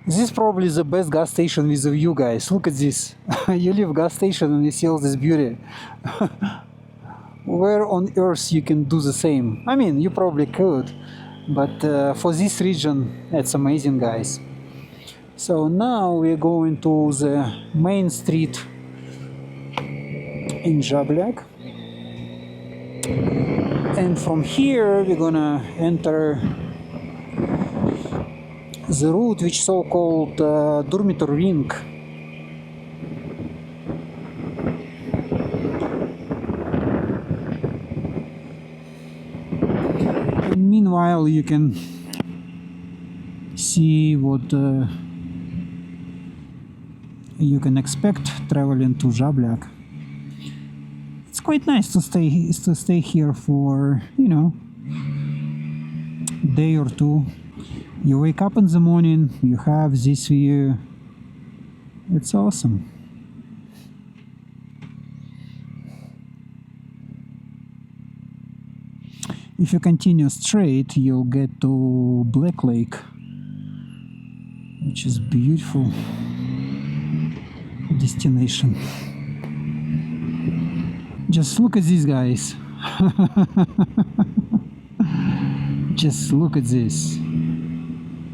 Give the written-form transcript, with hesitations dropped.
This is probably the best gas station with a view, guys. Look at this. You leave gas station and you see all this beauty. Where on earth you can do the same? I mean, you probably could, but for this region, it's amazing, guys. So now we're going to the main street in Žabljak. And from here we're gonna enter the route which is so-called Durmitor Ring. And meanwhile you can see what you can expect traveling to Žabljak. It's quite nice to stay here for, you know, a day or two. You wake up in the morning, you have this view. It's awesome. If you continue straight, you'll get to Black Lake, which is beautiful destination. Just look at these guys. Just look at this.